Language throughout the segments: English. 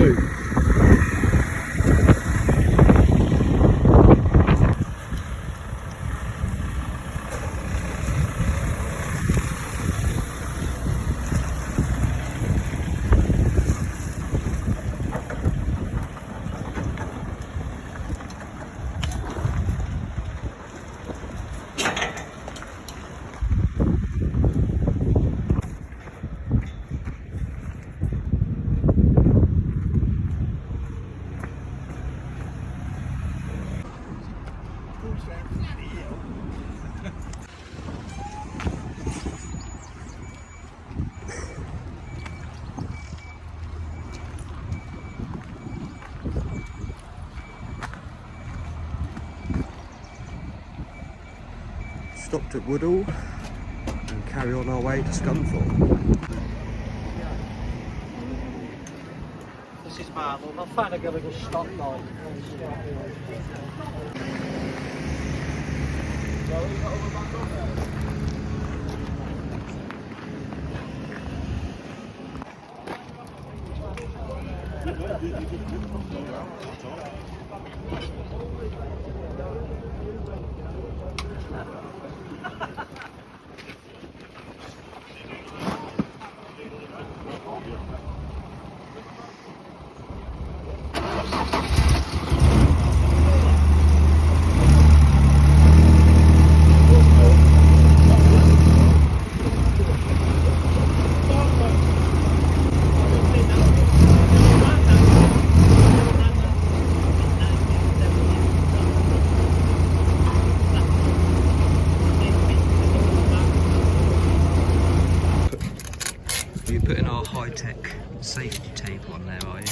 blue. Stopped at Woodall and carry on our way to Scunthorpe. This is Marvel. I'm trying to get a little stop light. You're putting our high-tech safety tape on there, are you?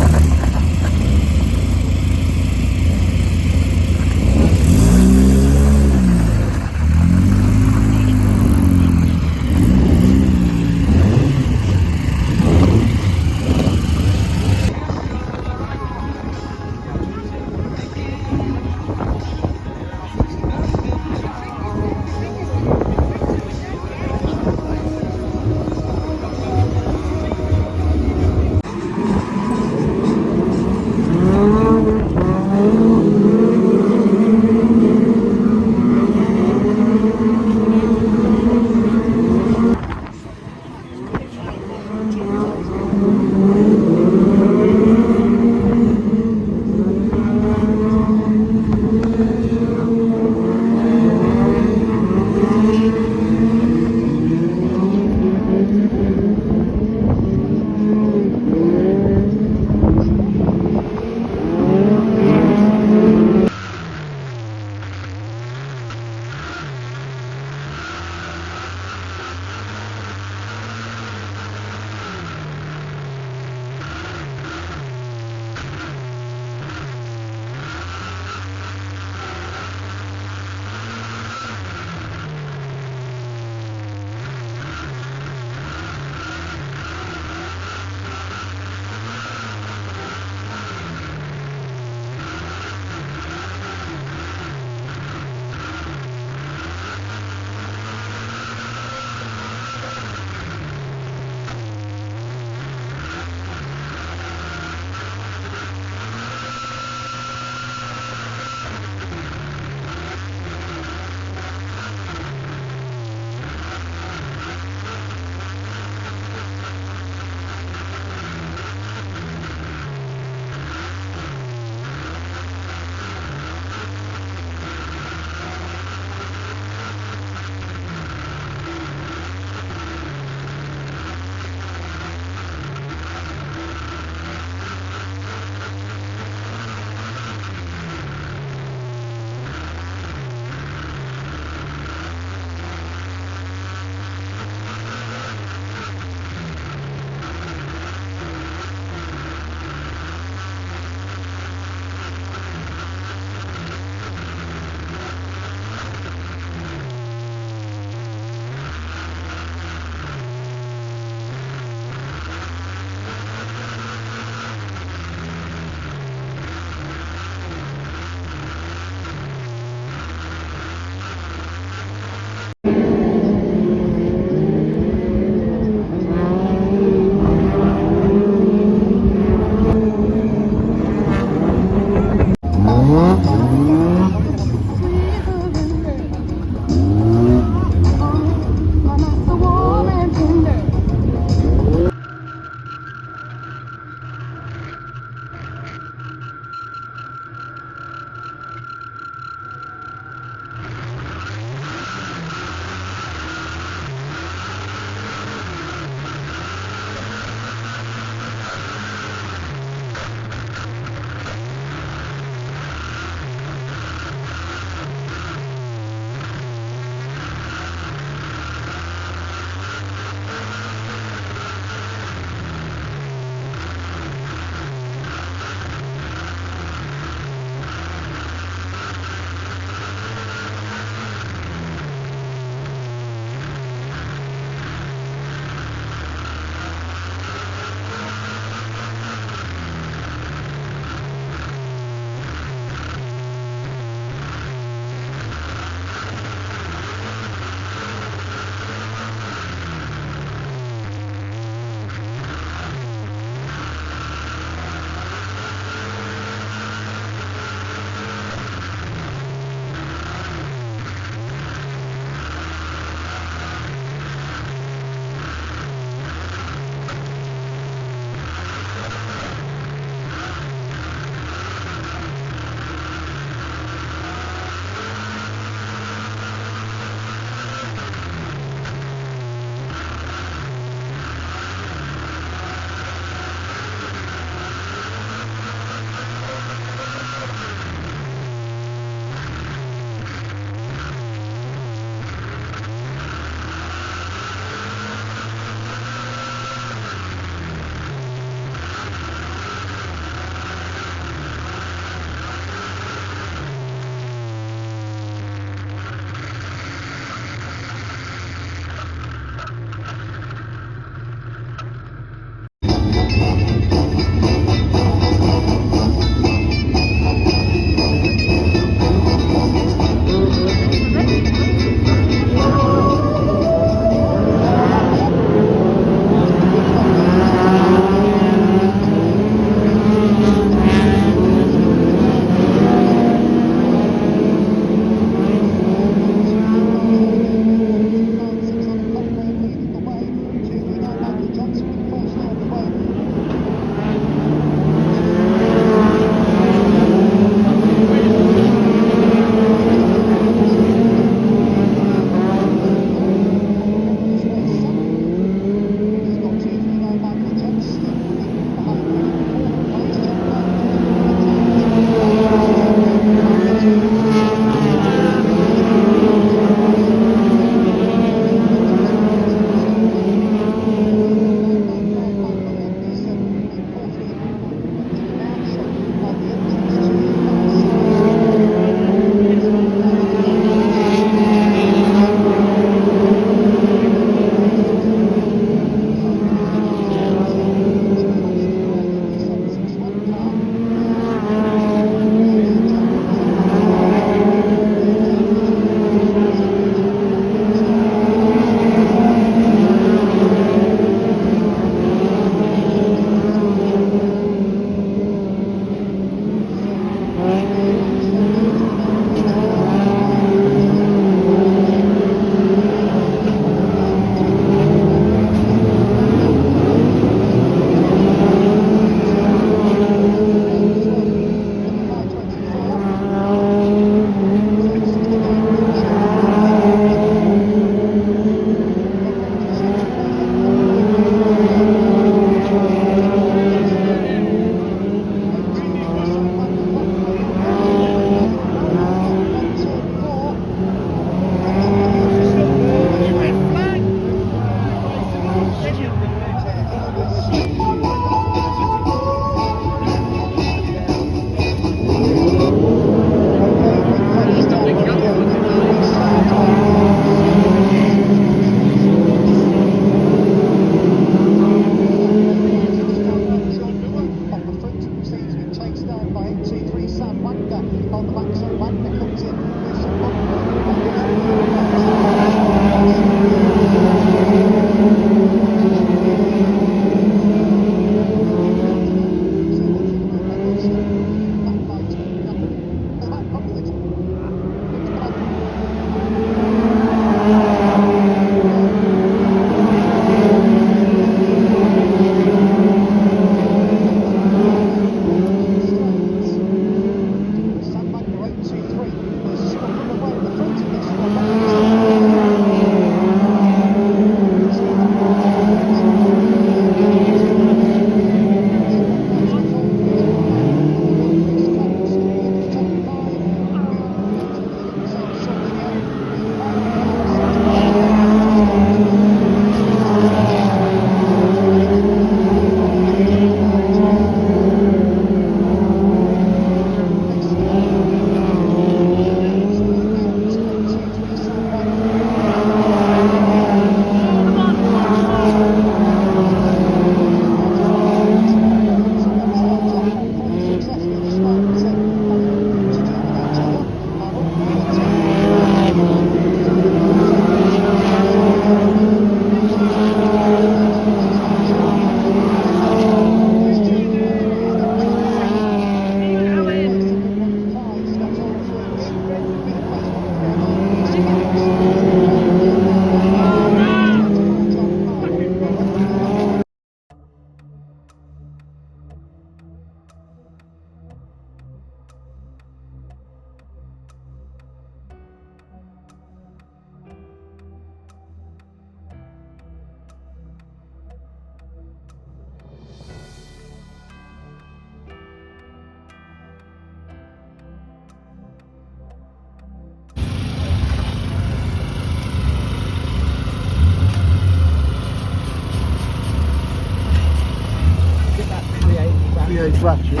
ratchet.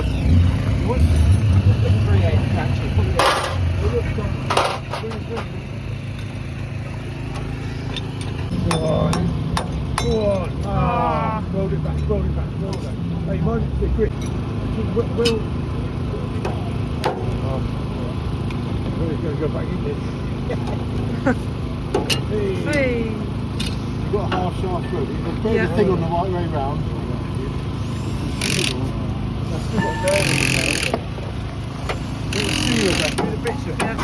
What? 3/8 ratchet. Put it in. Go on. Ah, roll it back, roll it back, roll it back. Hey, mind it, get grip. Will. Oh, Will's going to go back in this. Hey. You've got a half shaft rope. There's a Yeah. thing on the right way round. That's still got bearing in there. Little seal of that, little bits of it. Yeah.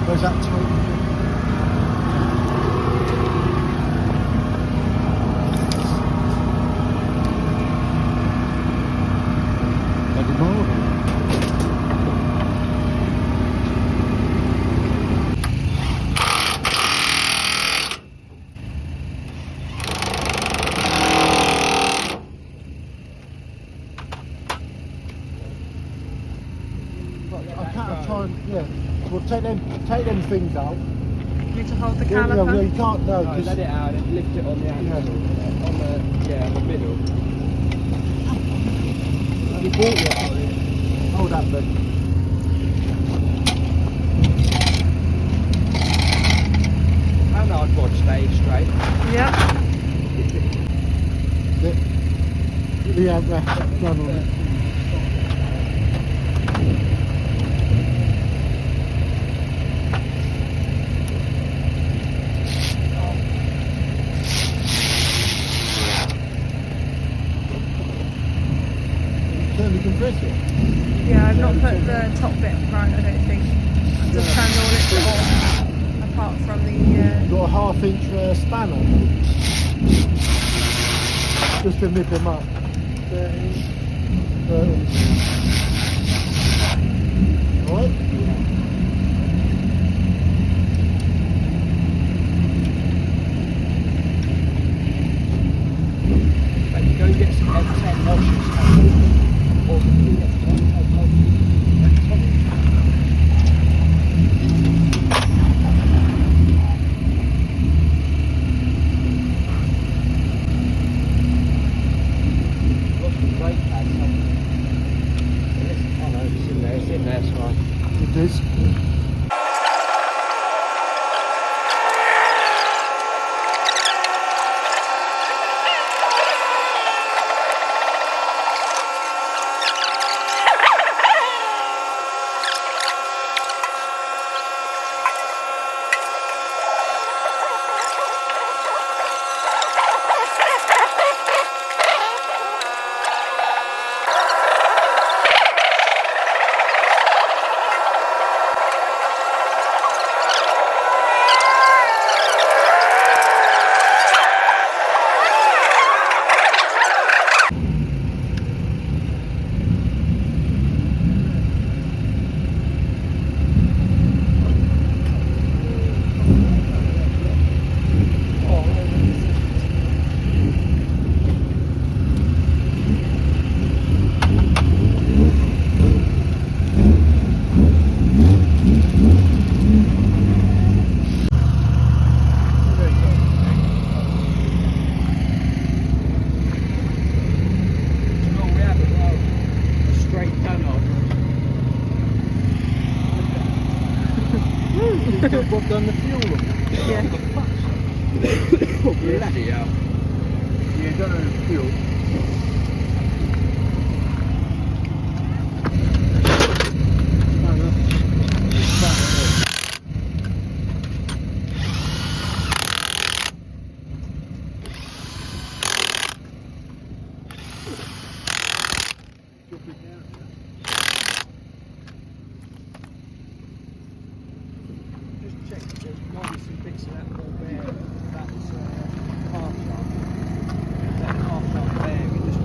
Where's that tight? Bloody marvel. I can't try and, yeah. Well, take them things out. Need to hold the Yeah, no, caliper. you can't, no. No, let it out and lift it on the axle. On the middle. You bought it. Hold that bit. And I'd watch stay straight. Yeah. Yeah, run on it. Turn the compressor. Yeah, I've not put the top bit right, I don't think. I've just turned all it on, apart from the... Got a 1/2 inch spanner. Just to nip him up. 13. Alright? But you go and get some M10 washers. Or it's in there, it's fine. It is. Bob done the fuel on it. Yeah. Bloody hell. Yeah, done the fuel. Just check, there might be some bits of that ball bearing. That's half shaft. That half shaft bearing, just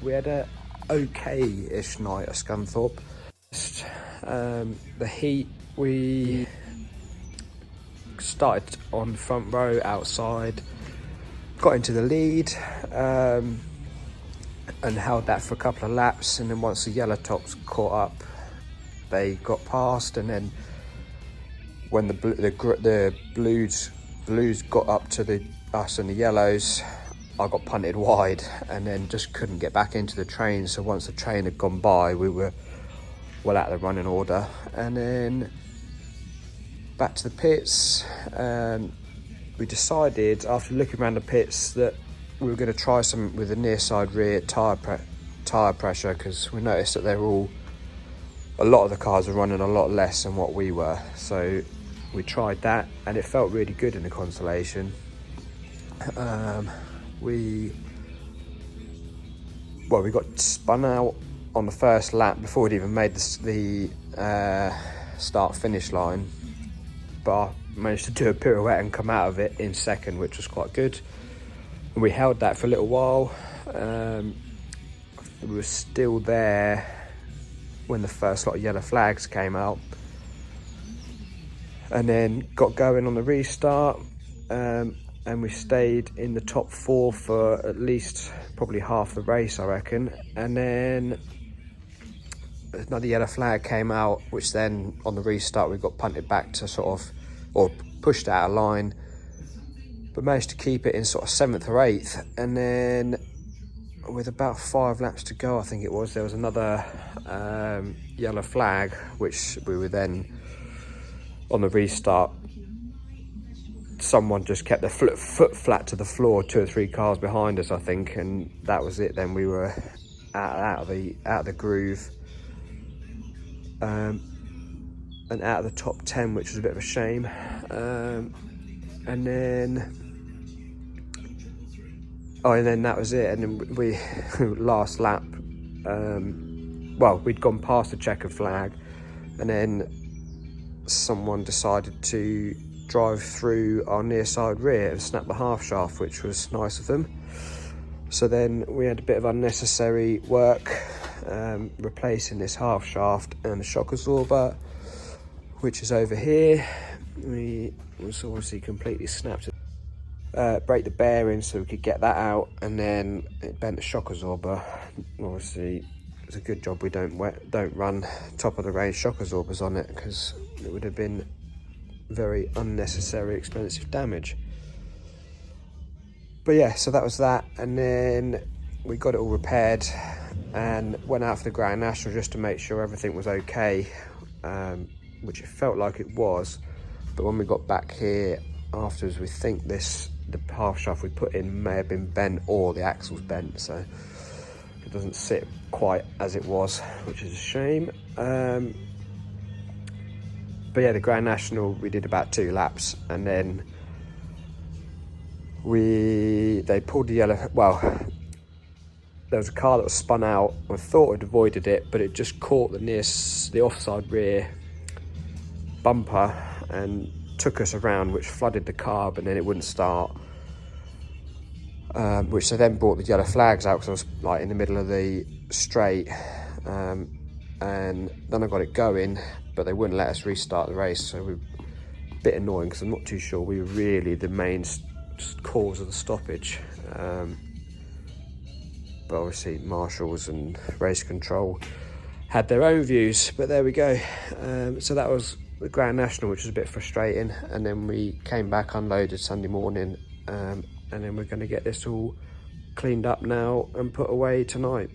we had a okay-ish night at Scunthorpe. The heat, we started on the front row outside, got into the lead, and held that for a couple of laps, and then once the yellow tops caught up, they got past, and then when the blues got up to us and the yellows, I got punted wide and then just couldn't get back into the train. So once the train had gone by, we were well out of the running order, and then back to the pits. We decided, after looking around the pits, that we were going to try something with the near side rear tyre pressure, because we noticed that a lot of the cars were running a lot less than what we were. So we tried that, and it felt really good in the Constellation. We got spun out on the first lap before we'd even made the start-finish line, but I managed to do a pirouette and come out of it in second, which was quite good. And we held that for a little while. We were still there when the first lot of yellow flags came out, and then got going on the restart. And we stayed in the top 4 for at least probably half the race, I reckon. And then another yellow flag came out, which then on the restart we got punted back to or pushed out of line, but managed to keep it in sort of 7th or 8th. And then with about 5 laps to go, I think it was, there was another yellow flag, which we were then on the restart. Someone just kept their foot flat to the floor, 2 or 3 cars behind us, I think, and that was it. Then we were out of the groove, and out of the top 10, which was a bit of a shame. And then that was it. And then we last lap, we'd gone past the checkered flag, and then someone decided to drive through our near side rear and snap the half shaft, which was nice of them. So then we had a bit of unnecessary work replacing this half shaft and the shock absorber, which is over here. We was obviously completely snapped. Break the bearing so we could get that out, and then it bent the shock absorber. Obviously it's a good job we don't run top of the range shock absorbers on it, because it would have been very unnecessary expensive damage. But yeah, so that was that, and then we got it all repaired and went out for the Grand National just to make sure everything was okay, which it felt like it was. But when we got back here afterwards, we think the half shaft we put in may have been bent, or the axle's bent, so it doesn't sit quite as it was, which is a shame. But yeah, the Grand National, we did about 2 laps, and then they pulled the yellow. Well, there was a car that was spun out. I thought it avoided it, but it just caught the offside rear bumper and took us around, which flooded the carb, and then it wouldn't start. Which they then brought the yellow flags out, because I was like in the middle of the straight, and then I got it going, but they wouldn't let us restart the race, so we were a bit annoying, because I'm not too sure we were really the main cause of the stoppage. But obviously marshals and race control had their own views, but there we go. So that was the Grand National, which was a bit frustrating, and then we came back, unloaded Sunday morning, and then we're going to get this all cleaned up now and put away tonight.